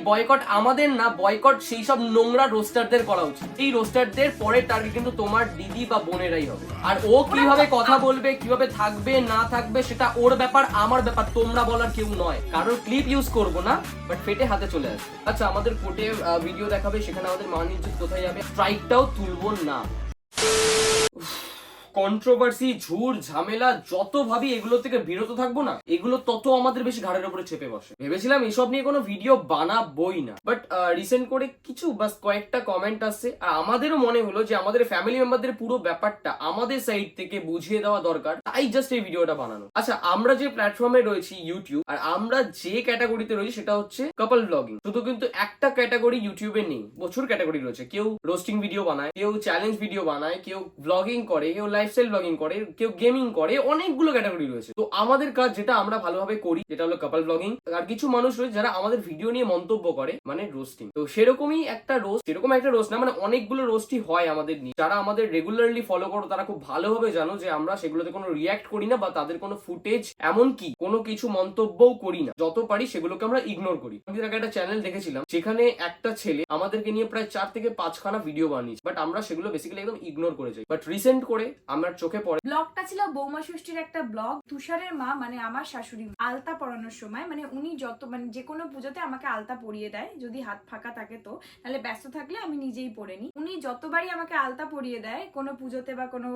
Boycott আমাদের না, boycott সেই সব নোংরা রোস্টারদের করা উচিত। এই রোস্টারদের পরের টার্গেট কিন্তু তোমার দিদি বা বোনেরাই হবে। আর ও কিভাবে কথা বলবে, কিভাবে থাকবে না থাকবে সেটা ওর ব্যাপার, আমার ব্যাপার, তোমরা বলার কেউ নয়। কারোর ক্লিপ ইউজ করবো না, বাট ফেটে হাতে চলে আসবে। আচ্ছা, আমাদের কোর্টে ভিডিও দেখাবে, সেখানে আমাদের মান ইজ্জত কোথায় যাবে? স্ট্রাইকটাও তুলবো না। কন্ট্রোভার্সি, ঝুর ঝামেলা যত ভাবি এগুলো থেকে বিরত থাকবো না, এগুলো তত আমাদের বেশি ঘাড়ের উপরে চেপে বসে। ভেবেছিলাম এসব নিয়ে কোনো ভিডিও বানাবোই না, বাট রিসেন্ট করে কিছু বাস কয়েকটা কমেন্ট আসছে, আর আমাদেরও মনে হলো যে আমাদের ফ্যামিলি মেম্বারদের পুরো ব্যাপারটা আমাদের সাইড থেকে বুঝিয়ে দেওয়া দরকার, তাই জাস্ট এই ভিডিওটা বানানো। আচ্ছা, আমরা যে প্ল্যাটফর্মে রয়েছি ইউটিউব, আর আমরা যে ক্যাটাগরিতে রয়েছি সেটা হচ্ছে কাপল ব্লগিং। শুধু কিন্তু একটা ক্যাটাগরি ইউটিউবে নেই, প্রচুর ক্যাটাগরি রয়েছে। কেউ রোস্টিং ভিডিও বানায়, কেউ চ্যালেঞ্জ ভিডিও বানায়, কেউ ব্লগিং করে, কেউ লাইফস্টাইল ব্লগিং করে, কেউ গেমিং করে, অনেকগুলো ক্যাটাগরি রয়েছে। তো আমাদের কাজ যেটা আমরা ভালোভাবে করি, যেটা হলো কাপল ব্লগিং। আর কিছু মানুষ রয়েছে যারা আমাদের ভিডিও নিয়ে মন্তব্য করে, মানে রোস্টিং। তো সেরকমই একটা রোস্ট, সেরকম একটা রোস্ট না, মানে অনেকগুলো রোস্টই হয় আমাদের নিয়ে। যারা আমাদের রেগুলারলি ফলো করো তারা খুব ভালোভাবে জানো যে আমরা সেগুলোতে কোনো রিয়াক্ট করি না, বা তাদের কোনো ফুটেজ এমনকি কোনো কিছু মন্তব্যও করি না। যত পারি সেগুলোকে আমরা ইগনোর করি। আমি আগে একটা চ্যানেল দেখেছিলাম, সেখানে একটা ছেলে আমাদেরকে নিয়ে প্রায় 4 থেকে 5 খানা ভিডিও বানিয়েছে, বাট আমরা সেগুলো বেসিক্যালি একদম ইগনোর করে যাই। বাট রিসেন্ট করে আমার চোখে পড়ে ব্লগটা ছিল বৌমা ষষ্ঠীর একটা ব্লগ। তুষারের মা মানে আমার শাশুড়ি আলতা পরানোর সময়, মানে উনি যত মানে যে কোনো পুজোতে আমাকে আলতা পরিয়ে দেয়, যদি হাত ফাঁকা থাকে তো, তাহলে ব্যস্ত থাকলে আমি নিজেই পরে নিই। উনি যতবারই আমাকে আলতা পরিয়ে দেয় কোনো পুজোতে বা কোনো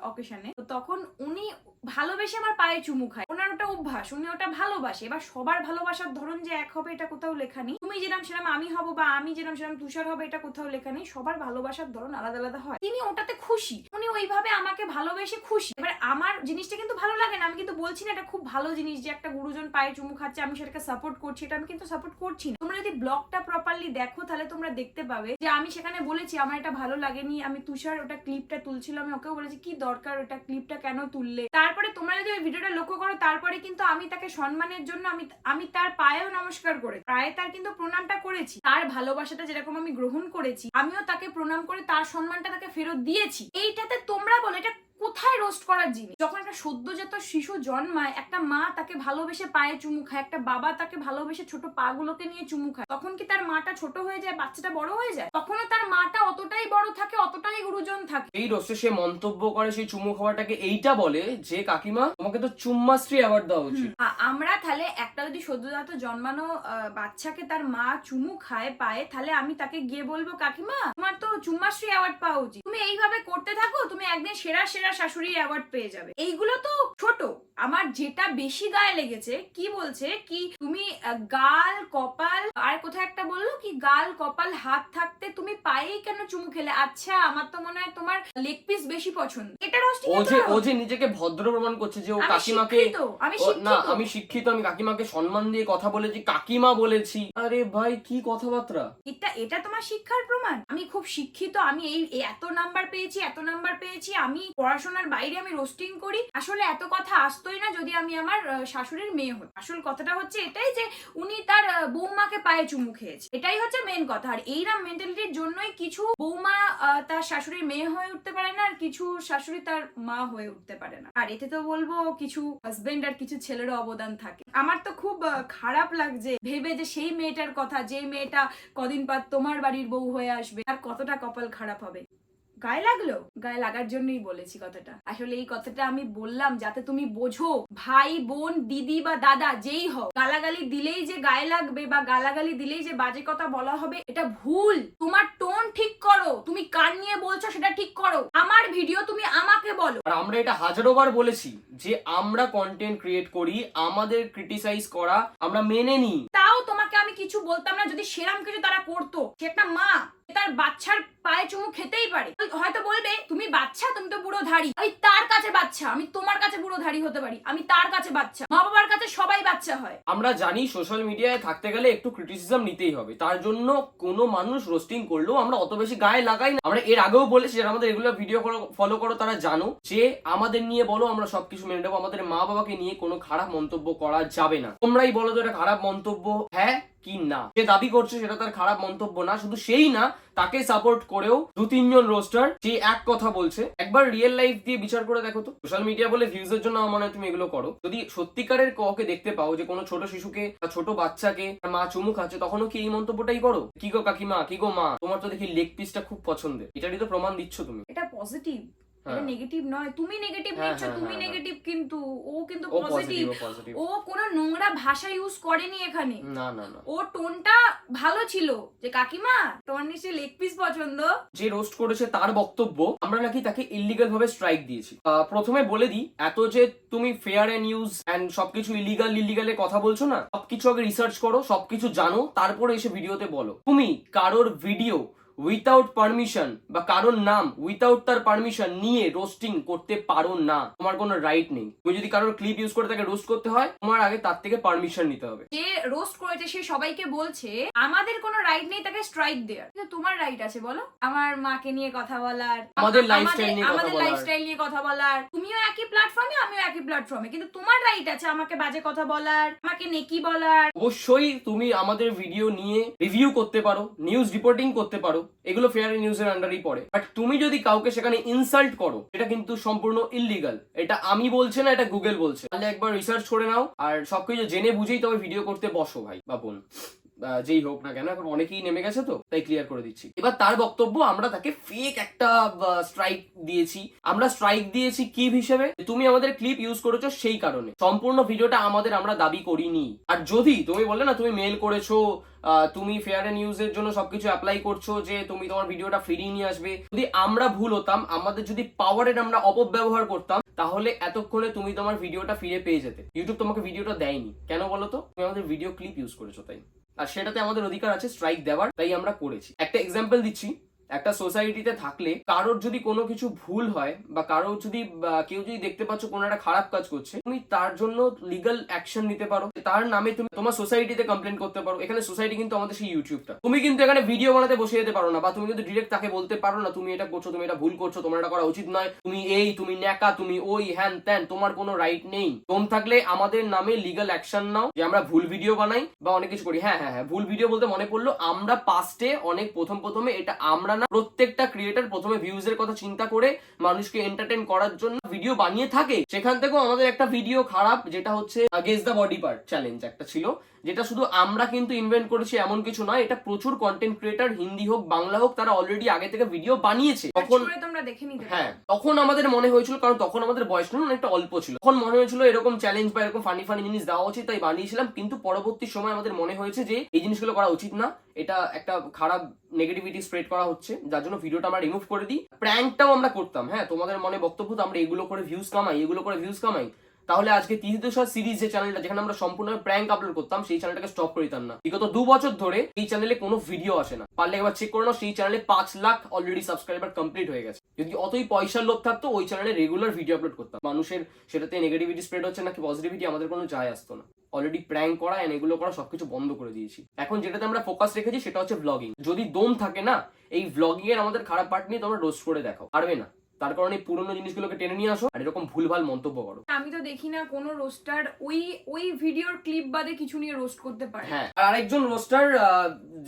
অকেশনে, তো তখন উনি ভালোবেসে আমার পায়ে চুমু খায়। ওনার ওটা অভ্যাস, উনি ওটা ভালোবাসে। এবার সবার ভালোবাসার ধরন যে এক হবে এটা কোথাও লেখা নেই। তুমি যেরকম সেরকম আমি হব, বা আমি যেরকম সেরকম তুষার হবে, এটা কোথাও লেখা নেই। সবার ভালোবাসার ধরন আলাদা আলাদা হয়। তিনি ওটাতে খুশি, উনি ওইভাবে আমাকে ভালোবেসে খুশি। এবার আমার জিনিসটা কিন্তু ভালো লাগে না, আমি কিন্তু বলছি না এটা খুব ভালো জিনিস যে একটা গুরুজন পায়ে চুমু খাচ্ছে, আমি সেটাকে সাপোর্ট করছি, এটা আমি কিন্তু সাপোর্ট করছি না। তোমরা যদি ব্লগটা প্রপারলি দেখো তাহলে তোমরা দেখতে পাবে যে আমি সেখানে বলেছি আমার এটা ভালো লাগেনি। আমি তুষার ওটা ক্লিপটা তুলছিল, আমি ওকেও বলেছি কি দরকার ওটা ক্লিপটা কেন তুললে। তারপরে তোমরা যদি ওই ভিডিওটা লক্ষ্য করো, তারপরে কিন্তু আমি তাকে সম্মানের জন্য আমি তার পায়েও নমস্কার করে, প্রায় তার কিন্তু প্রণামটা করেছি। তার ভালোবাসাটা যেরকম আমি গ্রহণ করেছি, আমিও তাকে প্রণাম করে তার সম্মানটা তাকে ফেরত দিয়েছি। এইটাতে তোমরা বলো এটা কোথায় রোস্ট করার জিনিস? যখন একটা সদ্যজাত শিশু জন্মায়, একটা মা তাকে ভালোবেসে পায়ে চুমু খায়, একটা বাবা তাকে ভালোবেসে ছোট পা গুলোকে নিয়ে চুমু খায়, তখন কি তার মাটা ছোট হয়ে যায়, বাচ্চাটা বড় হয়ে যায়? তখনও তার মাটা অতটাই বড় থাকে, অতটাই গুরুজন থাকে। এই রোস্টে সে মন্তব্য করে সেই চুমু খাওয়াটাকে এইটা বলে যে কাকিমা তোমাকে তো চুম্মাশ্রী অ্যাওয়ার্ড দেওয়া উচিত। আমরা তাহলে একটা যদি সদ্যজাত জন্মানো বাচ্চাকে তার মা চুমু খায় পায়ে, তাহলে আমি তাকে গিয়ে বলবো কাকিমা তোমার তো চুম্মাশ্রী অ্যাওয়ার্ড পাওয়া উচিত। তুমি এইভাবে করতে থাকো, তুমি একদিন সেরা সেরা শাশুড়ি অ্যাওয়ার্ড পেয়ে যাবে। এইগুলো তো ছোট। আমার যেটা বেশি গায়ে লেগেছে, কি বলছে কি তুমি গাল কপাল আর কোথায় একটা বললো কি গাল কপাল হাত থাকতে তুমি পায়েই কেন চুমু খেলে? আচ্ছা, আমার তো মনে হয় তোমার লেগ পিস বেশি পছন্দ। এটা ও যে নিজেকে ভদ্র প্রমাণ করছে যে ও কাকিমাকে, না আমি শিক্ষিত, আমি কাকিমাকে সম্মান দিয়ে কথা বলেছি, কাকিমা বলেছি। আরে ভাই কি কথাবার্তা! এটা তোমার শিক্ষার প্রমাণ? আমি খুব শিক্ষিত, আমি এই এত নাম্বার পেয়েছি, এত নাম্বার পেয়েছি, আমি পড়াশোনার বাইরে আমি রোস্টিং করি। আসলে এত কথা আসতোই না যদি আমি আমার শাশুড়ির মেয়ে হই। আসল কথাটা হচ্ছে এটাই যে উনি তার বৌমাকে পায়ে চুমু খেয়েছে, এটাই হচ্ছে মেন কথা। আর এইরকম মেন্টালিটির জন্যই কিছু বৌমা তার শাশুড়ির মেয়ে হয়ে উঠতে পারে না, আর কিছু শাশুড়ি তার মা হয়ে উঠতে পারে না। আর এতে তো বলবো কিছু হাজবেন্ড আর কিছু ছেলেরও অবদান থাকে। আমার তো খুব খারাপ লাগছে ভেবে যে সেই মেয়েটার কথা, যে মেয়েটা কদিন পর তোমার বাড়ির বউ হয়ে আসবে, আর কতটা কপাল খারাপ হবে। গায়ে লাগলো, গায়ে লাগার জন্যই বলেছি কথাটা। আসলে এই কথাটা আমি বললাম যাতে তুমি বোঝো, ভাই বোন দিদি বা দাদা যেই হোক, গালাগালি দিলেই যে গায়ে লাগবে বা গালাগালি দিলেই যে বাজে কথা বলা হবে, এটা ভুল। তোমার টোন ঠিক করো, তুমি কান নিয়ে বলছো সেটা ঠিক করো। আমার ভিডিও তুমি আমাকে বলো। আর আমরা এটা হাজারোবার বলেছি যে আমরা কন্টেন্ট ক্রিয়েট করি, আমাদের ক্রিটিসাইজ করা আমরা মেনে নিই। তাও তোমাকে আমি কিছু বলতাম না যদি সেরাম কিছু তারা করতো। সে একটা মা, তার বাচ্চার পায়ে চুমু খেতেই পারে। হয়তো বলবে তুমি বাচ্চা, তুমি তো বুড়ো ধাড়ি। আমি তার কাছে বাচ্চা, আমি তোমার কাছে বুড়ো ধাড়ি হতে পারি, আমি তার কাছে বাচ্চা। মা বাবার কাছে সবাই বাচ্চা হয়। আমরা জানি সোশ্যাল মিডিয়ায় থাকতে গেলে একটু ক্রিটিসিজম নিতেই হবে, তার জন্য কোনো মানুষ রোস্টিং করলেও আমরা অত বেশি গায়ে লাগাই না। আমরা এর আগেও বলেছি যারা আমাদের এগুলো ভিডিও ফলো করো তারা জানো যে আমাদের নিয়ে বলো আমরা সবকিছু মেনে নেবো, আমাদের মা বাবাকে নিয়ে কোনো খারাপ মন্তব্য করা যাবে না। তোমরাই বলো তো এটা খারাপ মন্তব্য, হ্যাঁ কি না। সে দাবি করছে সেটা তার খারাপ মন্তব্য না, শুধু সেই না, তাকে সাপোর্ট করেও 2-3 জন রোস্টার যে এক কথা বলছে। একবার রিয়েল লাইফ দিয়ে বিচার করে দেখো তো। সোশ্যাল মিডিয়া বলে ভিউজের জন্য আমার মনে হয় তুমি এগুলো করো। যদি সত্যিকারের কাউকে দেখতে পাও যে কোনো ছোট শিশুকে বা ছোট বাচ্চাকে মা চুমু খাচ্ছে, তখনও কি এই মন্তব্যটাই করো? কি গো কাকিমা, কি গো মা, তোমার তো দেখি লেগ পিসটা খুব পছন্দের, এটারই তো প্রমাণ দিচ্ছ তুমি। এটা পজিটিভ, এটা হ্যাঁ। নেগেটিভ নয়। তুমি নেগেটিভ হ্যাঁ, নিচ্ছ, হ্যাঁ, তুমি হ্যাঁ, নেগেটিভ, কিন্তু ও কিন্তু ও পজিটিভ। পজিটিভ। ও কোনো নোংরা ভাষা ইউজ করেনি এখানে। না না না, ও টোনটা ভালো ছিল যে কাকিমা তোমার নিশ্চয়ই লেগ পিস পছন্দ। যে রোস্ট করেছে তার বক্তব্য আমরা নাকি তাকে ইলিগাল ভাবে স্ট্রাইক দিয়েছি। প্রথমে বলে দিই, এত যে তুমি ফেয়ার এন্ড ইউজ এন্ড সবকিছু ইলিগালে কথা বলছো না, সবকিছু আগে রিসার্চ করো, সবকিছু জানো, তারপরে এসে ভিডিওতে বলো। তুমি কারোর ভিডিও উইথাউট পারমিশন বা কারোর নাম উইথাউট তার পারমিশন নিয়ে রোস্টিং করতে পারো না, তোমার কোনো রাইট নেই। তুমি যদি কারোর ক্লিপ ইউজ করে তাকে রোস্ট করতে হয়, তোমার আগে তার থেকে পারমিশন নিতে হবে। যে রোস্ট করেছে সে সবাইকে বলছে আমাদের কোনো রাইট নেই তাকে স্ট্রাইক দেওয়ার, কিন্তু তোমার রাইট আছে বলো। আমার মাকে নিয়ে কথা বলার, আমাদের লাইফস্টাইল নিয়ে কথা আমাদের বলার। লাইফস্টাইল নিয়ে কথা বলার। তুমিও একই প্ল্যাটফর্মে, আমিও একই প্ল্যাটফর্মে, কিন্তু তোমার রাইট আছে আমাকে বাজে কথা বলার, আমাকে নেকি বলার। অবশ্যই তুমি আমাদের ভিডিও নিয়ে রিভিউ করতে পারো, নিউজ রিপোর্টিং করতে পারো, এগুলো ফেয়ার নিউজের আন্ডারই পড়ে। বাট তুমি যদি কাউকে সেখানে ইনসাল্ট করো, এটা কিন্তু সম্পূর্ণ ইললিগাল। এটা আমি বলছি না, এটা গুগল বলছে। তাহলে একবার রিসার্চ করে নাও আর সবকিছু জেনে বুঝেই তবে ভিডিও করতে বসো ভাই বা বোন, যেই হোক না কেন। এখন অনেকেই নেমে গেছে তো তাই ক্লিয়ার করে দিচ্ছি। এবার তার বক্তব্য, আমরা তাকে ফেক একটা স্ট্রাইক দিয়েছি। আমরা স্ট্রাইক দিয়েছি কি হিসেবে? তুমি আমাদের ক্লিপ ইউজ করেছো সেই কারণে। সম্পূর্ণ ভিডিওটা আমাদের, আমরা দাবি করিনি। আর যদি তুমি বললে না তুমি মেল করেছো, তুমি ফেয়ার এন্ড নিউজের জন্য সবকিছু অ্যাপ্লাই করছো যে তুমি তোমার ভিডিওটা ফিরিয়ে নিয়ে আসবে, যদি আমরা ভুল হতাম, আমাদের যদি পাওয়ারের আমরা অপব্যবহার করতাম, তাহলে এতক্ষণে তুমি তোমার ভিডিওটা ফিরে পেয়ে যেতে। ইউটিউব তোমাকে ভিডিওটা দেয়নি কেন বলো তো? তুমি আমাদের ভিডিও ক্লিপ ইউজ করেছো তাই, আর সেটাতে আমাদের অধিকার আছে স্ট্রাইক দেওয়ার, তাই আমরা করেছি। একটা এক্সাম্পল দিচ্ছি, একটা সোসাইটিতে থাকলে কারোর যদি কোনো কিছু ভুল হয় বা কারোর যদি কেউ যদি দেখতে পাচ্ছ কোনো একটা খারাপ কাজ করছে, তুমি তার জন্য লিগ্যাল অ্যাকশন নিতে পারো। তার নামে তুমি তোমার সোসাইটিতে কমপ্লেন করতে পারো। এখানে সোসাইটি কিন্তু আমাদের সেই ইউটিউবটা। তুমি কিন্তু এখানে ভিডিও বানাতে বসে যেতে পারো না, বা তুমি কিন্তু ডিরেক্ট তাকে বলতে পারো না তুমি এটা করছো, তুমি এটা ভুল করছো, তোমার এটা করা উচিত নয়, তুমি এই, তুমি ন্যাকা, তুমি ওই, হ্যান ত্যান। তোমার কোনো রাইট নেই। তোম থাকলে আমাদের নামে লিগ্যাল অ্যাকশন নাও যে আমরা ভুল ভিডিও বানাই বা অনেক কিছু করি। হ্যাঁ হ্যাঁ হ্যাঁ, ভুল ভিডিও বলতে মনে পড়লো, আমরা পাস্টে অনেক প্রথমে, এটা আমরা না, প্রত্যেকটা ক্রিয়েটার প্রথমে ভিউজ এর কথা চিন্তা করে মানুষকে এন্টারটেইন করার জন্য ভিডিও বানিয়ে থাকে। সেখান থেকেও আমাদের একটা ভিডিও খারাপ, যেটা হচ্ছে guess the body part challenge একটা ছিল, যেটা শুধু আমরা কিন্তু ইনভেন্ট করেছি এমন কিছু নয়। এটা প্রচুর কন্টেন্ট ক্রিয়েটার, হিন্দি হোক বাংলা হোক, তারা অলরেডি আগে থেকে ভিডিও বানিয়েছে। তখন তোমরা দেখে নিতে। হ্যাঁ, তখন আমাদের মনে হয়েছিল, কারণ তখন আমাদের বয়স না অনেকটা অল্প ছিল, তখন মনে হয়েছিল এরকম চ্যালেঞ্জ বা এরকম ফানি জিনিস দেওয়া উচিত, তাই বানিয়েছিলাম। কিন্তু পরবর্তী সময় আমাদের মনে হয়েছে যে এই জিনিসগুলো করা উচিত না, এটা একটা খারাপ নেগেটিভিটি স্প্রেড করা হচ্ছে, যার জন্য ভিডিওটা আমরা রিমুভ করে দিই। প্র্যাঙ্কটাও আমরা করতাম। হ্যাঁ, তোমাদের মনে বক্তব্য তো আমরা এগুলো করে ভিউজ কামাই, তাহলে আজকে তিথিতুষার সিরিজ যে চ্যানেলটা, যেখানে আমরা সম্পূর্ণ প্র্যাঙ্ক আপলোড করতাম, সেই চ্যানেলটাকে স্টপ করে দিতাম না। বিগত 2 বছর ধরে এই চ্যানেলে কোনো ভিডিও আসে না। পারলে একবার চেক করে নাও, সেই চ্যানেলে 5 লাখ অলরেডি সাবস্ক্রাইবার কমপ্লিট হয়ে গেছে। যদি অতই পয়সার লোভ থাকতো, ওই চ্যানেলে রেগুলার ভিডিও আপলোড করতাম। মানুষের সেটাতে নেগেটিভিটি স্প্রেড হচ্ছে নাকি পজিটিভিটি, আমাদের কোনো যায় আসতো না। অলরেডি প্র্যাঙ্ক করা এন্ড এগুলো করা সবকিছু বন্ধ করে দিয়েছি। এখন যেটাতে আমরা ফোকাস রেখেছি সেটা হচ্ছে ব্লগিং। যদি দম থাকে না, এই ব্লগিং এর আমাদের খারাপ পার্ট নিয়ে তোমরা রোস্ট করে দেখাও, পারবে না। তার কারণে পুরোনো জিনিসগুলোকে টেনে নিয়ে আসো আর এরকম ভুলভাল মন্তব্য করো। আমি তো দেখি না কোনো রোস্টার ওই ভিডিওর ক্লিপ বাদে কিছু নিয়ে রোস্ট করতে পারে। হ্যাঁ, আর আরেকজন রোস্টার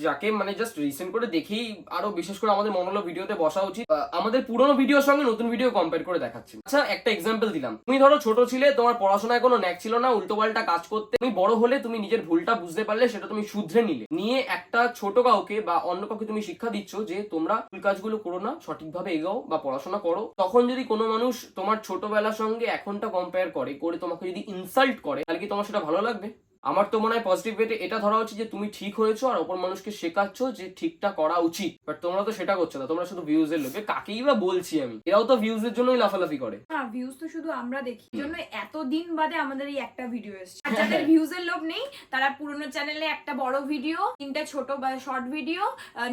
যাকে মানে জাস্ট রিসেন্ট করে দেখেই আরো বিশেষ করে আমাদের মনে হলো ভিডিওতে বসা উচিত, আমাদের পুরোনো ভিডিওর সঙ্গে নতুন ভিডিও কম্পেয়ার করে দেখাচ্ছি। আচ্ছা, একটা এক্সাম্পল দিলাম। তুমি ধরো ছোট ছিলে, তোমার পড়াশোনায় কোনো ন্যাক ছিল না, উল্টো পাল্টা কাজ করতে। তুমি বড় হলে তুমি নিজের ভুলটা বুঝতে পারলে, সেটা তুমি শুধরে নিয়ে একটা ছোট কাউকে বা অন্য কাউকে তুমি শিক্ষা দিচ্ছ যে তোমরা ভুল কাজগুলো করো না, সঠিকভাবে এগাও বা পড়াশোনা করো। তখন যদি কোনো মানুষ তোমার ছোটবেলার সঙ্গে এখনটা কম্পেয়ার করে তোমাকে যদি ইনসাল্ট করে, তাহলে কি তোমার সেটা ভালো লাগবে? আমার তো মনে হয় পজিটিভ ওয়েতে এটা ধরা উচিত যে তুমি ঠিক হয়েছো আর অপর মানুষকে শেখাচ্ছ যে ঠিকটা করা উচিত। বাট তোমরা তো সেটা করছো না, তোমরা শুধু ভিউজ এর লোভে। কাকেই বা বলছি আমি, এরাও তো ভিউজ এর জন্যই লাফালাফি করে। হ্যাঁ, ভিউজ তো শুধু আমরা দেখি, জন্য এতদিন বাদে আমাদের এই একটা ভিডিও এসেছে। আর যাদের ভিউজ এর লোভ নেই, তারা পুরনো চ্যানেলে একটা বড় ভিডিও, 3টা ছোট বা শর্ট ভিডিও,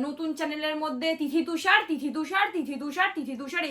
নতুন চ্যানেলের মধ্যে তিথি তুষার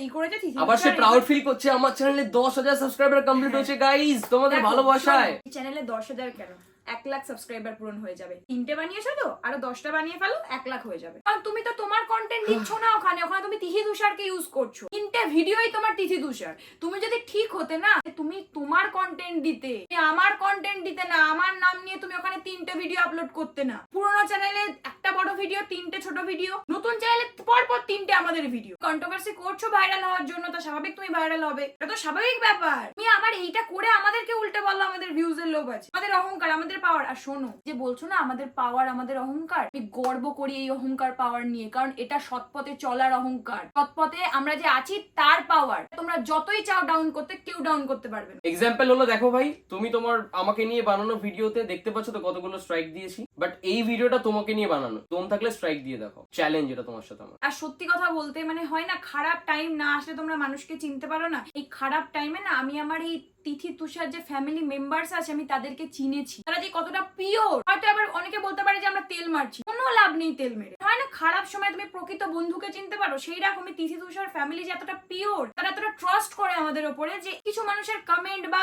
এই করেছে। আবার সে প্রাউড ফিল করছে আমার চ্যানেলে 10,000 সাবস্ক্রাইবার কমপ্লিট হয়েছে গাইস, তোমাদের ভালোবাসায়। চ্যানেলে 10,000 কেন, 1 লাখ সাবস্ক্রাইবার পূরণ হয়ে যাবে। 3টে বানিয়েছো তো, আরো 10টা বানিয়ে ফেলো, 1 লাখ হয়ে যাবে। কারণ তুমি তো তোমার কন্টেন্ট দিচ্ছ না ওখানে তুমি তিথি তুষারকে ইউজ করছো। 3টে ভিডিওই তোমার তিথি তুষার। তুমি যদি ঠিক হতে না, তুমি তোমার কন্টেন্ট দিতে, আমার কন্টেন্ট দিতে না, আমার নাম নিয়ে তুমি ওখানে 3টে ভিডিও আপলোড করতে না। পুরোনো চ্যানেলে একটা বড় ভিডিও, 3টে ছোট ভিডিও, নতুন চ্যানেলে পর 3টে আমাদের ভিডিও। কন্ট্রোভার্সি করছো ভাইরাল হওয়ার জন্য, তো স্বাভাবিক তুমি ভাইরাল হবে, এটা তো স্বাভাবিক ব্যাপার। তুমি আমার এইটা করে আমাদেরকে উল্টে বললো আমাদের ভিউজ এর লোভ আছে, আমাদের অহংকার, আমাদের পাওয়ার। আর শোনো, যে বলছো না আমাদের পাওয়ার, আমাদের অহংকার, আমি গর্ব করি এই অহংকার পাওয়ার নিয়ে, কারণ এটা সৎপথে চলার অহংকার। সৎপথে আমরা যে আছি তার পাওয়ার। তোমরা যতই চাও ডাউন করতে, কেউ ডাউন করতে পারবে না। এক্সাম্পল হলো, দেখো ভাই, তুমি তোমার আমাকে নিয়ে বানানো ভিডিওতে দেখতে পাচ্ছ তো কতগুলো স্ট্রাইক দিয়েছি, বাট এই ভিডিওটা তোমাকে নিয়ে বানানো, তোম থাকলে স্ট্রাইক দিয়ে দেখো। চ্যালেঞ্জ এটা তোমার সাথে আমার। আর সত্যি কথা বলতে মানে হয় না, খারাপ টাইম না আসলে তোমরা মানুষকে চিনতে পারো না। এই খারাপ টাইমে না আমি আমার এই তিথি তুষার যে ফ্যামিলি মেম্বার্স আছে, আমি তাদেরকে চিনেছি, তারা যে কতটা পিওর। হয়তো আবার অনেকে বলতে পারে যে আমরা তেল মারছি, কোনো লাভ নেই তেল মেরে। হয় না, খারাপ সময় তুমি প্রকৃত বন্ধুকে চিনতে পারো, সেই রকমই তিথি তুষার ফ্যামিলি যে এতটা পিওর, তারা এতটা ট্রাস্ট করে আমাদের উপরে, যে কিছু মানুষের কমেন্ট বা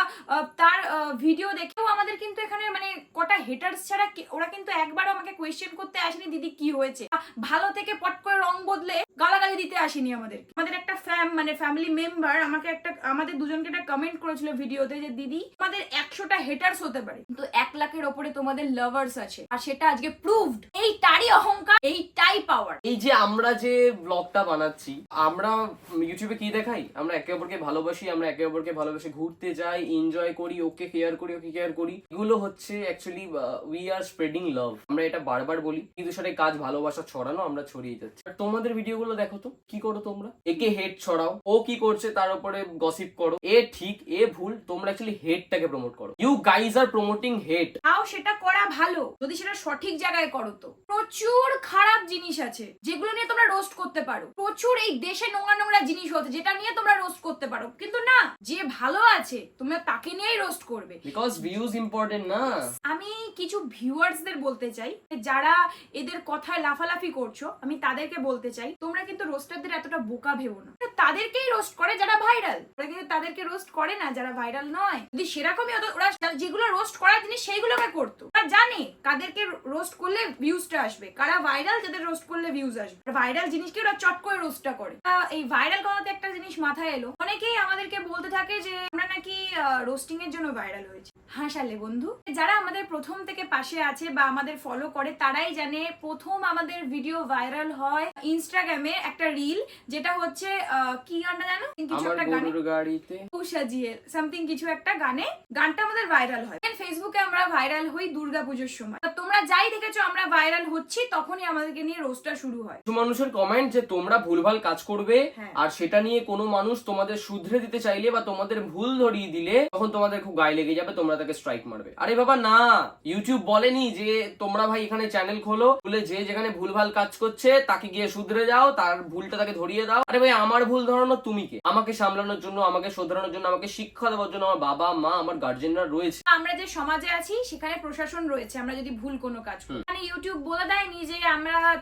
তার ভিডিও দেখেও আমাদের কিন্তু এখানে মানে কটা হেটার্স ছাড়া ওরা কিন্তু একবারও আমাকে কোয়েশ্চেন করতে আসেনি দিদি কি হয়েছে, ভালো থেকে পট করে রং বদলে গালাগালি দিতে আসেনি আমাদের। আমাদের একটা ফ্যামিলি মেম্বার আমাদের দুজনকে একটা কমেন্ট করেছিল ভিডিওতে যে দিদি আমাদের 100টা হেটার্স হতে পারে, কিন্তু 1 লাখের ওপরে তোমাদের লাভার্স আছে, আর সেটা আজকে প্রুভড। এইটারই অহংকার, এইটাই পাওয়ার। এই যে আমরা যে ব্লগটা বানাচ্ছি, আমরা ইউটিউবে কি দেখাই? আমরা একে অপরকে ভালোবাসি, আমরা একে অপরকে ভালোবাসি, ঘুরতে যাই, এনজয় করি, ওকে কেয়ার করি, ওকে কেয়ার করি। এগুলো হচ্ছে অ্যাকচুয়ালি উই আর স্প্রেডিং লাভ। আমরা এটা বারবার বলি, কিন্তু সেটা কাজ ভালোবাসা ছড়ানো, আমরা ছড়িয়ে যাচ্ছি। আর তোমাদের ভিডিওগুলো দেখো তো, কি করো তোমরা? একে হেট ছড়াও, ও কি করছে তার উপরে গসিপ করো, এ ঠিক এ ভুল, তোমরা অ্যাকচুয়ালি হেটটাকে প্রমোট করো। ইউ গাইজ আর প্রমোটিং হেট। তাও সেটা করা ভালো যদি সেটা সঠিক জায়গায় করো। তো প্রচুর খারাপ জিনিস আছে যেগুলো নিয়ে তোমরা রোস্ট করতে পারো, প্রচুর এই দেশে নোংরা নোংরা জিনিস হচ্ছে যেটা নিয়ে তোমরা রোস্ট করতে পারো, কিন্তু না, যে ভালো আছে তোমরা তাকে নিয়েই রোস্ট করবে, বিকজ ভিউজ ইম্পর্টেন্ট না। আমি কিছু ভিউয়ার্সদের বলতে চাই, যারা এদের কথায় লাফালাফি করছো, আমি তাদেরকে বলতে চাই তোমরা কিন্তু রোস্টারদের এতটা বোকা ভেবো না। তাদেরকেই রোস্ট করে যারা ভাইরাল, ওরা কিন্তু তাদেরকে রোস্ট করে না যারা ভাইরাল নয়। যদি সেরকমই হতো, ওরা যেগুলো রোস্ট করার জিনিস সেইগুলোকে করতো। ওরা জানে কাদেরকে রোস্ট করলে ভিউজটা আসবে, কারা ভাইরাল, যাদের রোস্ট করলে ভিউজ আসবে। ভাইরাল জিনিসকে ওরা চট করে রোস্টটা করে। এই ভাইরাল কথাতে একটা জিনিস মাথায় এলো, অনেকেই আমাদেরকে বলতে থাকে যে আমরা নাকি রোস্টিং এর জন্য ভাইরাল হয়েছে। হাসালে বন্ধু, যারা আমাদের প্রথম থেকে পাশে আছে বা আমাদের ফলো করে তারাই জানে, প্রথম আমাদের ভিডিও ভাইরাল হয় ইনস্টাগ্রামে একটা রিল, যেটা হচ্ছে কি গানটা জানো? কিছু একটা গাড়িতে সাজিয়ে সামথিং কিছু একটা গানটা আমাদের ভাইরাল হয়। ফেসবুকে আমরা ভাইরাল হই দুর্গাপুজোর সময়। তোমরা যাই দেখেছো আমরা ভাইরাল হচ্ছি, তখনই আমাদেরকে নিয়ে রোস্টটা শুরু হয়। কিছু মানুষের কমেন্ট যে তোমরা ভুলভাল কাজ করবে, হ্যাঁ। আর সেটা নিয়ে কোনো মানুষ তোমাদের শুধরে দিতে চাইলে বা তোমাদের ভুল ধরিয়ে দিলে তখন তোমাদের খুব গায়ে লেগে যাবে, তোমরা তাকে স্ট্রাইক মারবে। আরে বাবা না, ইউটিউব বলেনি যে তোমরা ভাই এখানে চ্যানেল খোলো, খুলে যে যেখানে ভুলভাল কাজ করছে তাকে গিয়ে শুধরে যাও, তার ভুলটা তাকে ধরিয়ে দাও। আরে ভাই, আমার ভুল ধরানো তুমি কে? আমাকে সামলানোর জন্য, আমাকে শোধরানোর জন্য, আমাকে শিক্ষা দেওয়ার জন্য আমার বাবা মা, আমার গার্জেনরা রয়েছে। আমরা যে সমাজে আছি সেখানে প্রশাসন রয়েছে। আমরা যদি ভুল কোনো কাজ করি, মানে ইউটিউব বলে দেয়নি যে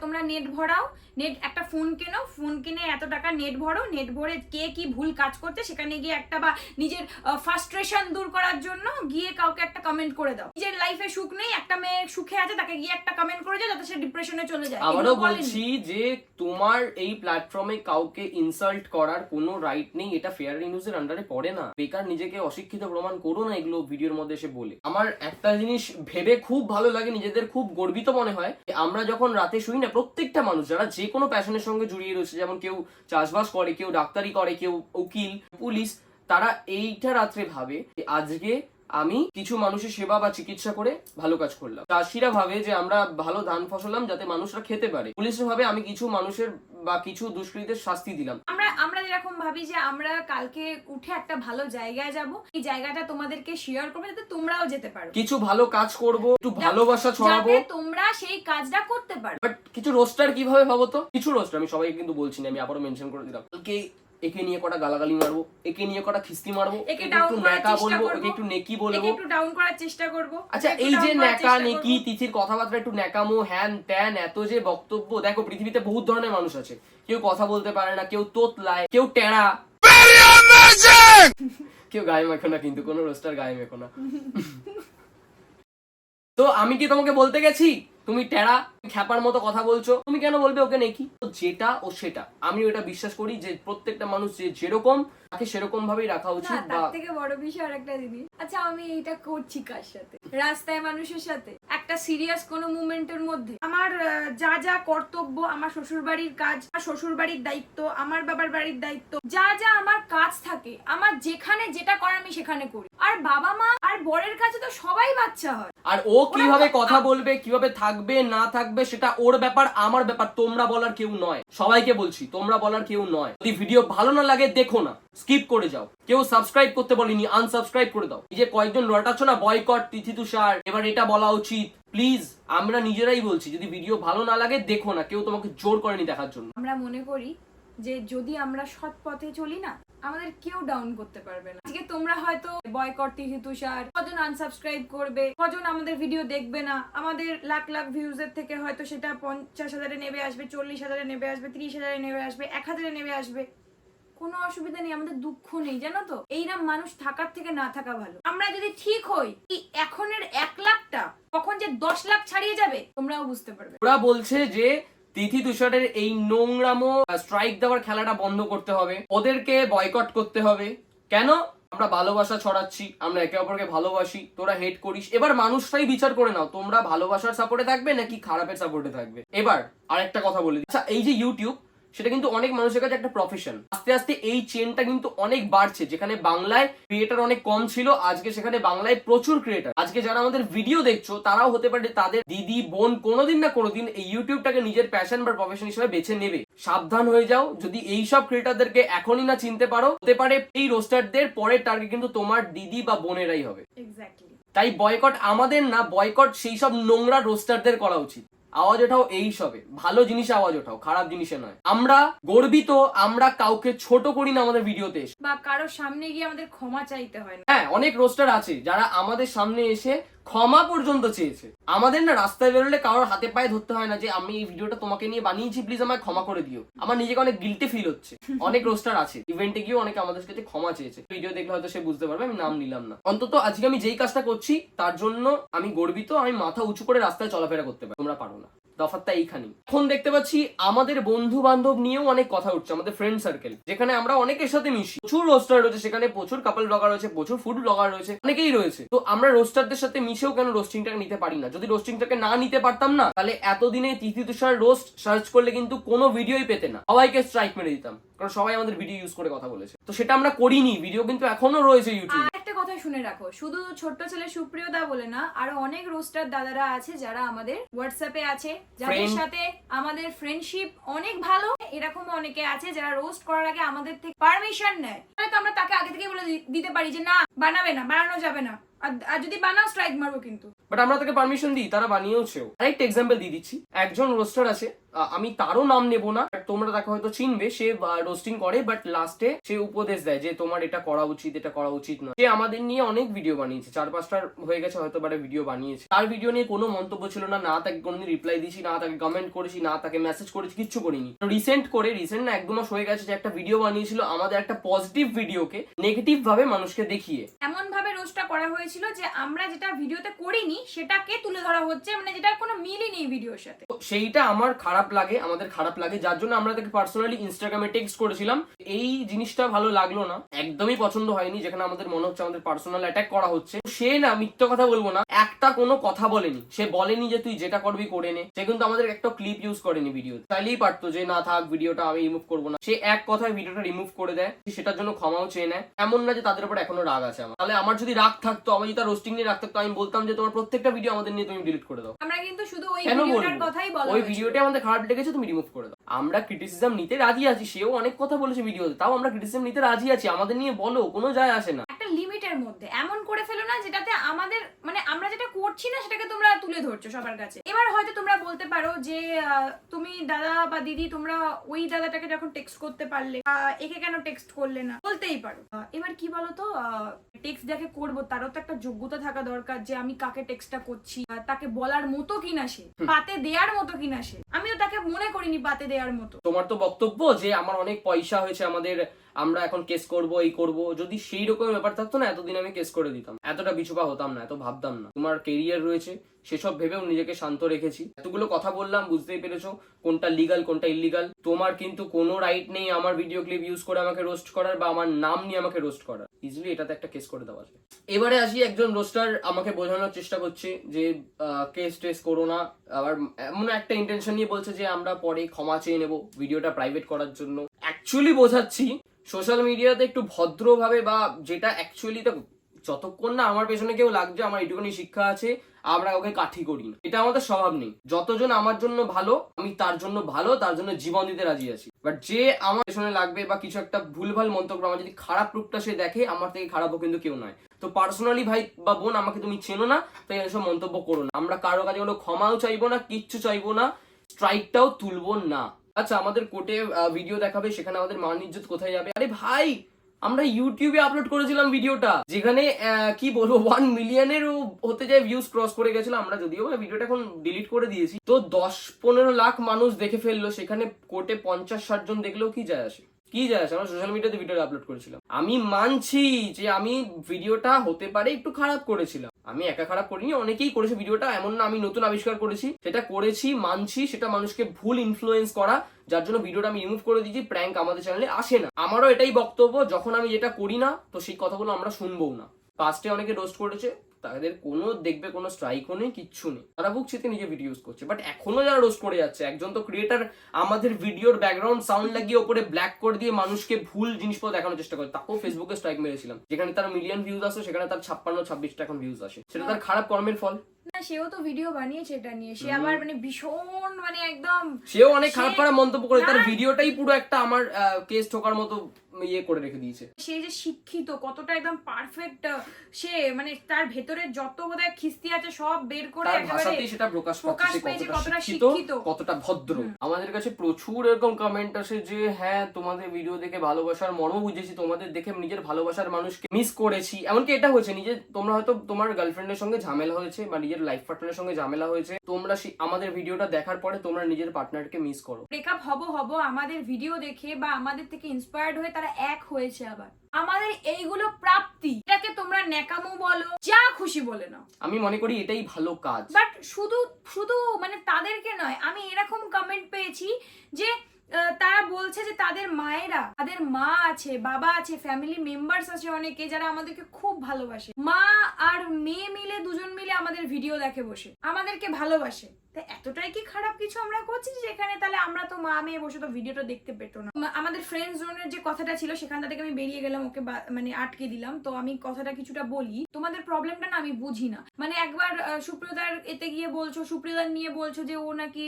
তোমরা নেট ভরাও, নেট একটা ফোন কেনো, ফোন কিনে এত টাকা নেট ভরো, নেট ভরে কে কি ভুল কাজ করছে সেখানে গিয়ে একটা, বা নিজের ফ্রাস্ট্রেশন দূর করার জন্য গিয়ে কাউকে একটা কমেন্ট করে দাও। নিজের লাইফে সুখ নেই, একটা মেয়ে সুখে আছে, তাকে গিয়ে একটা কমেন্ট করে যাও যাতে সে ডিপ্রেশনে চলে যায়। আবারও বলছি যে তোমার এই প্ল্যাটফর্মে কাউকে ইনসাল্ট করার কোনো রাইট নেই, এটা ফেয়ার নিউজের আন্ডারে পড়ে না। বেকার নিজেকে অশিক্ষিত প্রমাণ করো না এগুলো ভিডিওর মধ্যে এসে বলে। আমার একটা জিনিস ভেবে খুব ভালো লাগে, নিজেদের খুব গর্বিত মনে হয়, আমরা যখন রাতে শুই না, প্রত্যেকটা মানুষ যারা যে কোনো প্যাশনের সঙ্গে জড়িয়ে রয়েছে, যেমন কেউ চাষবাস করে, কেউ ডাক্তারি করে, কেউ উকিল, পুলিশ, তারা এইটা রাত্রে ভাবে আজকে আমি কিছু মানুষের সেবা বা চিকিৎসা করে ভালো কাজ করলাম। চাষিরা ভাবে যে আমরা ভালো ধান ফসলাম যাতে মানুষরা খেতে পারে। পুলিশরা ভাবে আমি কিছু মানুষের বা কিছু দুষ্কৃতীদের শাস্তি দিলাম। আমরা যেরকম ভাবি যে আমরা কালকে উঠে একটা ভালো জায়গায় যাব, এই জায়গাটা তোমাদেরকে শেয়ার করবো যাতে তোমরাও যেতে পারো, কিছু ভালো কাজ করব, একটু ভালোবাসা ছড়াবো, যাতে তোমরা সেই কাজটা করতে পারো। বাট কিছু রোস্টার কিভাবে ভাবো তো, কিছু রোস্টার, আমি সবাইকে কিন্তু বলছি না, আমি আবারও মেনশন করে দিলাম, একে নিয়ে কটা গালাগালি মারবো, একে নিয়ে কটা খিস্তি মারবো, একে একটু ন্যাকা বলবো, একে একটু নেকি বলবো, একটু ডাউন করার চেষ্টা করব। আচ্ছা, এই যে ন্যাকা নেকি তিথির কথাবার্তা একটু ন্যাকামো হ্যান ত্যান, এত যে বক্তব্য, দেখো পৃথিবীতে বহুত ধরনের মানুষ আছে, কেউ কথা বলতে পারে না, কেউ তোতলায়, কেউ টেরা, কেউ গায়ে মেখো না, কিন্তু কোনো রোস্টার গায়ে মেখো না। তো আমি কি তোমাকে বলতে গেছি তুমি টেরা খ্যাপার মতো কথা বলছো? তুমি কেন বলবে ওকে নেকি? তো যেটা ও সেটা, আমি ওটা বিশ্বাস করি যে প্রত্যেকটা মানুষ যে যেরকম তাকে সেরকম ভাবেই রাখা না, উচিত। তার বা থেকে বড় বিষয় আরেকটা জিনিস, আচ্ছা আমি এইটা করছি কার সাথে? রাস্তায় মানুষের সাথে, একটা সিরিয়াস কোনো মুভমেন্টের মধ্যে আমার যা যা কর্তব্য, আমার শ্বশুর বাড়ির কাজ, আমার শ্বশুর বাড়ির দায়িত্ব, আমার বাবার বাড়ির দায়িত্ব, যা যা আমার কাজ থাকে, আমার যেখানে যেটা করার আমি সেখানে করি। আর বাবা মা আর বরের কাছে তো সবাই বাচ্চা হয়। আর ও কিভাবে কথা বলবে, কিভাবে থাকবে না থাকবে সেটা ওর ব্যাপার, আমার ব্যাপার। তোমরা বলার কেউ নয়, সবাইকে বলছি তোমরা বলার কেউ নয়। যদি ভিডিও ভালো না লাগে দেখো না, স্কিপ করে যাও। কেউ সাবস্ক্রাইব করতে বলেনি, আনসাবস্ক্রাইব করে দাও। এই যে কয়েকজন রটাচ্ছ না বয়কট তিথি তুষার, এবার এটা বলা উচিত, প্লিজ আমরা নিজেরাই বলছি যদি ভিডিও ভালো না লাগে দেখো না, কেউ তোমাকে জোর করেনি দেখার জন্য। আমরা মনে করি যে যদি আমরা সৎ পথে চলি না, আমাদের কেউ ডাউন করতে পারবে না। আজকে তোমরা হয়তো বয়কট তিথি তুষার, কজন আনসাবস্ক্রাইব করবে, কজন আমাদের ভিডিও দেখবে না, আমাদের লাখ লাখ ভিউজ এর থেকে হয়তো সেটা 50,000-এ নেমে আসবে, 40,000-এ নেমে আসবে, 30,000-এ নেমে আসবে, 1,000-এ নেমে আসবে, কোনো অসুবিধা নেই, আমাদের দুঃখ নেই, জানো তো? এইরকম মানুষ থাকার থেকে না থাকা ভালো। আমরা যদি ঠিক হই, এই এখনের 1 লাখটা কখন যে 10 লাখ ছাড়িয়ে যাবে তোমরাও বুঝতে পারবে। ওরা বলছে যে তিথি তুষারের এই নোংরামো স্ট্রাইক দেওয়ার খেলাটা বন্ধ করতে হবে, ওদেরকে বয়কট করতে হবে। কেন? আমরা ভালোবাসা ছড়াচ্ছি, আমরা একে অপরকে ভালোবাসি, তোরা হেট করিস। এবার মানুষটাই বিচার করে নাও তোমরা ভালোবাসার সাপোর্টে থাকবে নাকি খারাপের সাপোর্টে থাকবে। এবার আরেকটা কথা বলে দিই, আচ্ছা এই যে ইউটিউব, সেটা কিন্তু অনেক মানুষের কাছে একটা প্রফেশন। আস্তে আস্তে এই চেনটা কিন্তু অনেক বাড়ছে। যেখানে বাংলায় ক্রিয়েটার অনেক কম ছিল, আজকে সেখানে বাংলায় প্রচুর ক্রিয়েটার। আজকে যারা আমাদের ভিডিও দেখছো তারাও হতে পারে তাদের দিদি বোন কোনোদিন না কোনোদিন এই ইউটিউবটাকে নিজের প্যাশন বা প্রফেশন হিসেবে বেছে নেবে। সাবধান হয়ে যাও, যদি এইসব ক্রিয়েটারদেরকে এখনই না চিনতে পারো, হতে পারে এই রোস্টারদের পরের টার্গেট কিন্তু তোমার দিদি বা বোনেরাই হবে। এক্স্যাক্টলি। তাই বয়কট আমাদের না, বয়কট সেই সব নোংরা রোস্টারদের করা উচিত। আওয়াজ ওঠাও এই সবে, ভালো জিনিসে আওয়াজ ওঠাও, খারাপ জিনিসে নয়। আমরা গর্বিত, আমরা কাউকে ছোট করি না আমাদের ভিডিওতে এসে, বা কারোর সামনে গিয়ে আমাদের ক্ষমা চাইতে হয় না। হ্যাঁ অনেক রোস্টার আছে যারা আমাদের সামনে এসে ক্ষমা পর্যন্ত চেয়েছে। আমাদের না রাস্তায় বেরোলে কারোর হাতে পায়ে ধরতে হয় না যে আমি এই ভিডিওটা তোমাকে নিয়ে বানিয়েছি, প্লিজ আমায় ক্ষমা করে দিও। আমার নিজেকে অনেক গিল্টি ফিল হচ্ছে। অনেক রোস্টার আছে ইভেন্টে গিয়ে অনেকে আমাদের কাছে ক্ষমা চেয়েছে, ভিডিও দেখলে হয়তো সে বুঝতে পারবে, আমি নাম নিলাম না। অন্তত আজকে আমি যেই কাজটা করছি তার জন্য আমি গর্বিত, আমি মাথা উঁচু করে রাস্তায় চলাফেরা করতে পারি, তোমরা পারো না। তফাৎটা এইখানেই। এখন দেখতে পাচ্ছি আমাদের বন্ধু বান্ধব নিয়েও অনেক কথা উঠছে, আমাদের ফ্রেন্ড সার্কেল যেখানে আমরা অনেকের সাথে মিশি। প্রচুর রোস্টার রয়েছে সেখানে, প্রচুর কাপল ব্লগার রয়েছে, প্রচুর ফুড ব্লগার রয়েছে, অনেকেই রয়েছে। তো আমরা রোস্টারদের সাথে মিশেও কেন রোস্টিংটাকে নিতে পারি না? যদি রোস্টিংটাকে না নিতে পারতাম না, তাহলে এতদিনে তিথি তুষার রোস্ট সার্চ করলে কিন্তু কোনো ভিডিওই পেতে না, সবাইকে স্ট্রাইক মেরে দিতাম, কারণ সবাই আমাদের ভিডিও ইউজ করে কথা বলেছে। তো সেটা আমরা করিনি, ভিডিও কিন্তু এখনো রয়েছে ইউটিউবে। আর একটা কথা শুনে রাখো, শুধু ছোট্ট ছেলে সুপ্রিয় দা বলে না, আরো অনেক রোস্টার দাদারা আছে যারা আমাদের হোয়াটসঅ্যাপে আছে, যাদের সাথে আমাদের ফ্রেন্ডশিপ অনেক ভালো। এরকম অনেকে আছে যারা রোস্ট করার আগে আমাদের থেকে পারমিশন নেয়, তো আমরা তাকে আগে থেকে বলে দিতে পারি যে না বানাবে না, বানানো যাবে না, আর যদি বানাও স্ট্রাইক মারবো কিন্তু। বাট আমরা তাকে পারমিশন দিই, তারা বানিয়েওছেও। আরেকটা এক্সাম্পল দিয়ে দিচ্ছি, একজন রোস্টার আছে, আমি তারও নাম নেব না, তোমরা তাকে হয়তো চিনবে। সে রোস্টিং করে বাট লাস্টে সে উপদেশ দেয় যে তোমার এটা করা উচিত, এটা করা উচিত না। সে আমাদের নিয়ে অনেক ভিডিও বানিয়েছে, 4-5টার হয়ে গেছে হয়তো বারে ভিডিও বানিয়েছে। তার ভিডিও নিয়ে কোনো মন্তব্য ছিল না, না তাকে কোনোদিন রিপ্লাই দিয়েছি, না তাকে কমেন্ট করেছি, না তাকে মেসেজ করেছি, কিচ্ছু করিনি। রিসেন্ট না 1-2 মাস হয়ে গেছে যে একটা ভিডিও বানিয়েছিল আমাদের একটা পজিটিভ ভিডিওকে নেগেটিভ ভাবে মানুষকে দেখিয়ে। এমন ভাবে রোস্টটা করা হয়েছিল যে আমরা যেটা ভিডিওতে করিনি সেটাকে তুলে ধরা হচ্ছে, মানে যেটার কোনো মিলই নেই ভিডিওর সাথে। তো সেইটা আমার খারাপ লাগে, আমাদের খারাপ লাগে, যার জন্য আমরা তাকে পার্সোনালি ইনস্টাগ্রামে টেক্সট করেছিলাম। এই জিনিসটা ভালো লাগলো না, একদমই পছন্দ হয়নি, যেখানে আমাদের মনে হচ্ছে আমাদের পার্সোনাল অ্যাটাক করা হচ্ছে। সে না, মিথ্যা কথা বলবো না, একটা কোনো কথা বলেনি, সে বলেনি যে তুই যেটা করবি করে নে। সে কিন্তু আমাদের একটা ক্লিপ ইউজ করেনি ভিডিও, চাইলেই পারতো যে না থাক ভিডিওটা আমি রিমুভ করবো না। সে এক কথায় ভিডিওটা রিমুভ করে দেয়, সেটার জন্য ক্ষমাও চেয়ে নেয়। এমন না যে তাদের উপর এখনো রাগ আছে আমার, তাহলে আমার যদি রাগ থাকতো, আমি যদি তার রোস্টিং নিয়ে রাগ থাকতো, আমি বলতাম যে তোমার প্রত্যেকটা ভিডিও আমাদের নিয়ে তুমি ডিলিট করে দাও। আমরা কিন্তু শুধু ওই কেন ভিডিওটার বলবো? কথাই বলা ওই হয়েছিল। ভিডিওটা আমাদের খারাপ লেগেছে, তুমি রিমুভ করে দাও। আমরা ক্রিটিসিজম নিতে রাজি আছি, সেও অনেক কথা বলেছে ভিডিওতে, তাও আমরা ক্রিটিসিজম নিতে রাজি আছি, আমাদের নিয়ে বলো, কোনো যায় আসে না। একটা লিমিটের মধ্যে এমন করে ফেলো না যেটাতে আমাদের মানে আমরা যেটা করছি না সেটাকে তোমরা তুলে ধরছো সবার কাছে। এবার হয়তো তোমরা বলতে পারো যে তুমি দাদা বা দিদি তোমরা ওই দাদাটাকে যখন টেক্সট করতে পারলে, একে কেন টেক্সট করলে না, বলতেই পারো। এবার কি বলতো, টেক্সট যাকে করবো তারও তো একটা যোগ্যতা থাকা দরকার যে আমি কাকে টেক্সটটা করছি, তাকে বলার মতো কিনা, সে পাতে দেওয়ার মতো কিনা। সে আমিও তাকে মনে করিনি পাতে দেওয়ার মতো। তোমার তো বক্তব্য যে আমার অনেক পয়সা হয়েছে, আমাদের আমরা এখন কেস করব, এই করব। যদি সেই রকম ব্যাপার থাকতো না, এতদিন আমি কেস করে দিতাম, এতটা বিচুপা হতাম না, এত ভাবতাম না। তোমার কেরিয়ার রয়েছে, সেসব ভেবেও নিজেকে শান্ত রেখেছি। এতগুলো কথা বললাম, বুঝতেই পেরেছো কোনটা লিগাল কোনটা ইলিগাল। তোমার কিন্তু কোনো রাইট নেই আমার ভিডিও ক্লিপ ইউজ করে আমাকে রোস্ট করার, বা আমার নাম নিয়ে আমাকে রোস্ট করার। ইজিলি এটাতে একটা কেস করে দেওয়া যায়। এবারে আসি, একজন রোস্টার আমাকে বোঝানোর চেষ্টা করছে যে কেস টেস করো না, আবার এমন একটা ইন্টেনশন নিয়ে বলছে যে আমরা পরে ক্ষমা চেয়ে নেবো ভিডিওটা প্রাইভেট করার জন্য। অ্যাকচুয়ালি বোঝাচ্ছি সোশ্যাল মিডিয়াতে একটু ভদ্রভাবে, বা যেটা অ্যাকচুয়ালি যতক্ষণ না আমার পেছনে কেউ লাগছে, আমার এইটুকুনি শিক্ষা আছে, আমরা ওকে কাঠি করি না, এটা আমাদের স্বভাব নেই। যতজন আমার জন্য ভালো, আমি তার জন্য ভালো, তার জন্য জীবন দিতে রাজি আছি। বাট যে আমার পেছনে লাগবে বা কিছু একটা ভুলভাল মন্তব্য, আমার যদি খারাপ রূপটা সে দেখে, আমার থেকে খারাপও কিন্তু কেউ নয়। তো পার্সোনালি ভাই বা বোন, আমাকে তুমি চেনো না, তাই এসব মন্তব্য করো না। আমরা কারো কাছে কোনো ক্ষমাও চাইবো না, কিচ্ছু চাইবো না, স্ট্রাইকটাও তুলবো না। আচ্ছা, আমাদের কোর্টে ভিডিও দেখাবে, সেখানে আমাদের মান ইজ্জত কোথায় যাবে? আরে ভাই, আমরা ইউটিউবে আপলোড করেছিলাম ভিডিওটা, যেখানে কি বলবো 1 মিলিয়নেরও হতে যায় ভিউজ ক্রস করে গেছিল। আমরা যদিও ভিডিওটা এখন ডিলিট করে দিয়েছি। তো 10-15 লাখ মানুষ দেখে ফেললো, সেখানে কোর্টে 50-60 জন দেখলেও কি যায় আসে? কি যায় আসে? আমরা সোশ্যাল মিডিয়াতে ভিডিওটা আপলোড করেছিলাম। আমি মানছি যে আমি ভিডিওটা হতে পারে একটু খারাপ করেছিলাম, আমি একা খারাপ করিনি, অনেকেই করেছে ভিডিওটা, এমন না আমি নতুন আবিষ্কার করেছি। সেটা করেছি, মানছি, সেটা মানুষকে ভুল ইনফ্লুয়েন্স করা, যার জন্য ভিডিওটা আমি রিমুভ করে দিয়েছি। প্র্যাঙ্ক আমাদের চ্যানেলে আসে না। আমারও এটাই বক্তব্য, যখন আমি যেটা করি না, তো সেই কথাগুলো আমরা শুনবো না। পাস্টে অনেকে রোস্ট করেছে, তাদের কোনো দেখবে কোনো স্ট্রাইকও নেই, কিচ্ছু নেই, তারা বুক চিতে নিজে ভিডিও ইউজ করছে। বাট এখনো যারা রোস্ট করে যাচ্ছে, একজন তো ক্রিয়েটার আমাদের ভিডিওর ব্যাকগ্রাউন্ড সাউন্ড লাগিয়ে ওপরে ব্ল্যাক করে দিয়ে মানুষকে ভুল জিনিসপত্র দেখানোর চেষ্টা করে, তাকেও ফেসবুকে স্ট্রাইক মেরেছিলাম। যেখানে তার মিলিয়ন ভিউজ আসে, সেখানে তার 56-26টা এখন ভিউজ আসে। সেটা তার খারাপ কর্মের ফল না। সেও তো ভিডিও বানিয়েছে এটা নিয়ে, সে আবার মানে ভীষণ মানে একদম, সেও অনেক খারাপ খারাপ মন্তব্য করে, তার ভিডিওটাই পুরো একটা আমার কেস ঠোকার মতো ইয়ে করে রেখে দিয়েছে। সে যে শিক্ষিত, কতটা একদম পারফেক্ট, সে মানে তার ভেতরে যত বোধহয় খিস্তি আছে সব বের করে তার একেবারে ভাষাতেই সেটা প্রকাশ পেয়েছে, কতটা শিক্ষিত, কতটা ভদ্র। আমাদের কাছে প্রচুর এরকম কমেন্ট আসে যে হ্যাঁ, তোমাদের ভিডিও দেখে ভালোবাসার মর্ম বুঝেছি, তোমাদের দেখে নিজের ভালোবাসার মানুষকে মিস করেছি। এমনকি এটা হয়েছে, নিজে তোমরা হয়তো তোমার গার্লফ্রেন্ডের সঙ্গে ঝামেলা হয়েছে বা নিজের লাইফ পার্টনারের সঙ্গে ঝামেলা হয়েছে, তোমরা আমাদের ভিডিওটা দেখার পরে তোমরা নিজের পার্টনারকে মিস করো। ব্রেকআপ হব আমাদের ভিডিও দেখে বা আমাদের থেকে ইন্সপায়ার্ড হয়ে তারা এক হয়েছে। আবার আমাদের এইগুলো প্রাপ্তি, এটাকে তোমরা ন্যাকামো বলো, যা খুশি বলে নাও। আমি মনে করি এটাই ভালো কাজ। বাট শুধু শুধু মানে তাদেরকে নয়, আমি এরকম কমেন্ট পেয়েছি যে তারা বলছে যে তাদের মায়েরা, তাদের মা আছে, বাবা আছে, ফ্যামিলি মেম্বার্স আছে অনেকে যারা আমাদেরকে খুব ভালোবাসে, মা আর মেয়ে মিলে দুজন মিলে আমাদের ভিডিও দেখে বসে, আমাদেরকে ভালোবাসে। এতটাই কি খারাপ কিছু আমরা করছি যেখানে তাহলে আমরা তো মা মেয়ে বসে তো ভিডিওটা দেখতে পেতো না? আমাদের ফ্রেন্ড জোনের যে কথাটা ছিল সেখান থেকে আমি বেরিয়ে গেলাম, ওকে মানে আটকে দিলাম। তো আমি কথাটা কিছুটা বলি, তোমাদের প্রবলেমটা না আমি বুঝি না। মানে একবার সুপ্রিয়দার এতে গিয়ে বলছো, সুপ্রিয়দার নিয়ে বলছো যে ও নাকি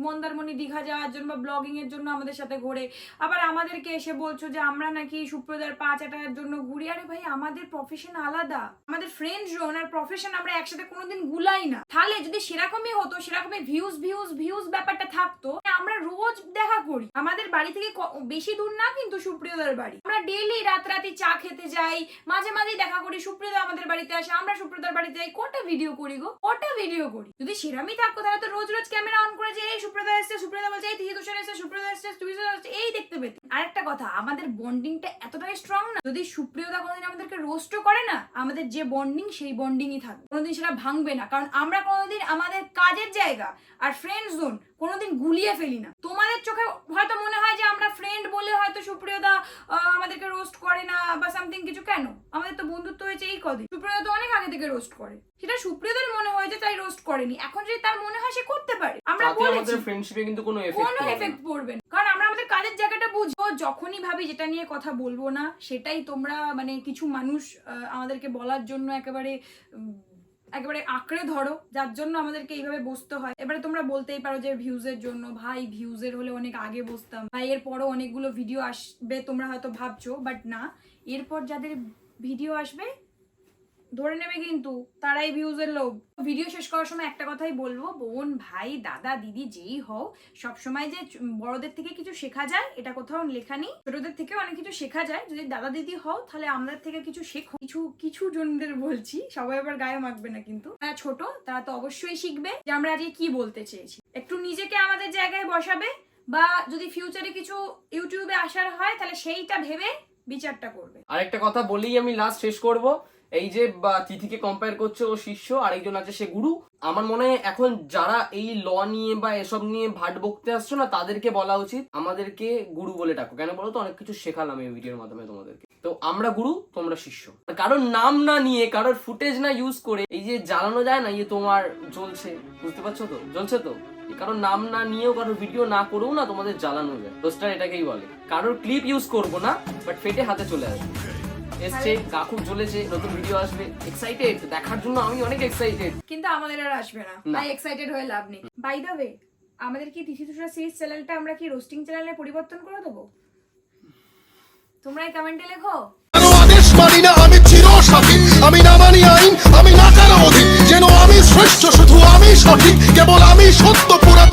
মন্দারমণি দীঘা যাওয়ার জন্য বা ব্লগিং এর জন্য আমাদের সাথে ঘোরে, আবার আমাদেরকে এসে বলছো যে আমরা নাকি সুপ্রিয়দার পা চাটার জন্য ঘুরি। আরে ভাই, আমাদের প্রফেশন আলাদা, আমাদের ফ্রেন্ড জোন আর প্রফেশন আমরা একসাথে কোনোদিন গুলাই না। তাহলে যদি সেরকমই হতো, সেরকমই ভিউজ ব্যাপারটা থাকতো, আমরা রোজ দেখা করি, আমাদের বাড়ি থেকে বেশি দূর না কিন্তু সুপ্রিয়দার বাড়ি, আমরা ডেইলি রাতে চা খেতে যাই, মাঝে মাঝে দেখা করি, সুপ্রিয়দা আমাদের বাড়িতে আসে, আমরা সুপ্রিয়দার বাড়িতে যাই, কটা ভিডিও করি গো, কটা ভিডিও করি। যদি সেরামই থাকতো তাহলে তো রোজ ক্যামেরা অন করে যে এই সুপ্রিয়দা এসেছে, সুপ্রিয়দা বলছে এই তুষার এসেছে, সুপ্রিয়দা এসেছে, তুষার এসেছে, এই দেখতে পেতে। আরেকটা কথা, আমাদের বন্ডিংটা এতটাই স্ট্রং না, যদি সুপ্রিয়দা কোনোদিন আমাদেরকে রোস্টও করে না, আমাদের যে বন্ডিং সেই বন্ডিংই থাকবে, কোনোদিন সেটা ভাঙবে না। কারণ আমরা কোনোদিন আমাদের কাজের জায়গা আর ফ্রেন্ড জোন কোনোদিন গুলিয়ে ফেলি না। তোমাদের চোখে হয়তো মনে হয় যে আমরা ফ্রেন্ড বলে হয়তো সুপ্রিয়দা আমাদেরকে রোস্ট করে না বা সামথিং কিছু, কেন? আমাদের তো বন্ধুত্ব হয়েছে এই কদিন, সুপ্রিয়দা তো অনেক আগে থেকে রোস্ট করে, সেটা সুপ্রিয়দার মনে হয় যে তাই রোস্ট করেনি, এখন যদি তার মনে হয় সে করতে পারে, আমরা বলেছি ফ্রেন্ডশিপে কিন্তু কোনো এফেক্ট পড়বে না, কারণ আমরা আমাদের কাজের জায়গাটা বুঝি। যখনই ভাবি যেটা নিয়ে কথা বলবো না, সেটাই তোমরা মানে কিছু মানুষ আমাদেরকে বলার জন্য একেবারে আঁকড়ে ধরো, যার জন্য আমাদেরকে এইভাবে বসতে হয়। এবারে তোমরা বলতেই পারো যে ভিউজের জন্য। ভাই, ভিউজের হলে অনেক আগে বসতাম ভাই, এরপরও অনেকগুলো ভিডিও আসবে তোমরা হয়তো ভাবছো, বাট না, এরপর যাদের ভিডিও আসবে ধরে নেবে কিন্তু তারাই ভিউজের লোভ। ভিডিও শেষ করার সময় একটা কথাই বলবো, বোন ভাই দাদা দিদি যেই হও, সবসময় যে বড়দের থেকে কিছু শেখা যায় এটা কোথাও লেখা নেই, ছোটদের থেকে অনেক কিছু শেখা যায়। যদি দাদা দিদি হও তাহলে আমাদের থেকে কিছু শেখো। কিছু জনদের বলছি, সবাই আবার গায়ে মাখবে না কিন্তু, তারা ছোট, তারা তো অবশ্যই শিখবে যে আমরা আজকে কি বলতে চেয়েছি। একটু নিজেকে আমাদের জায়গায় বসাবে, বা যদি ফিউচারে কিছু ইউটিউবে আসার হয় তাহলে সেইটা ভেবে বিচারটা করবে। আরেকটা কথা বলেই আমি লাস্ট শেষ করব, এই যে তিথিকে কম্পেয়ার করছে ও শিষ্য, আরেকজন আছে সে গুরু। আমার মনে হয় এখন যারা এই ল নিয়ে বা এসব নিয়ে ভাট বকতে আসছো না, তাদেরকে বলা উচিত আমাদেরকে গুরু বলে ডাকো। কেন বলো তো, অনেক কিছু শেখালাম এই ভিডিওর মাধ্যমে তোমাদেরকে। তো আমরা গুরু, তোমরা শিষ্য। কারোর নাম না নিয়ে, কারোর ফুটেজ না ইউজ করে এই যে জ্বালানো যায় না, তোমার জ্বলছে, বুঝতে পারছো তো, জ্বলছে তো, কারোর নাম না নিয়েও কারোর ভিডিও না করেও না তোমাদের জ্বালানো যায়। রোস্টার এটাকেই বলে। কারোর ক্লিপ ইউজ করবো না, বাট ফেটে হাতে চলে আসবে। এসছে, গা খুব জ্বলেছে, নতুন ভিডিও আসবে, এক্সাইটেড দেখার জন্য, আমি অনেক এক্সাইটেড। কিন্তু আমাদের আর আসবে না, তাই এক্সাইটেড হয়ে লাভ নেই। বাই দ্য ওয়ে, আমাদের কি তিথি তুষার সিরিজ চ্যানেলটা আমরা কি রোস্টিং চ্যানেলে পরিবর্তন করে দেবো? তোমরাই কমেন্টে লেখো। আদেশ মানি না আমি চিরসাথী, আমি না মানি আইন, আমি না কারো অধীন, যেন আমি শ্রেষ্ঠ, শুধু আমি সঠিক, কেবল আমি সত্য পুরা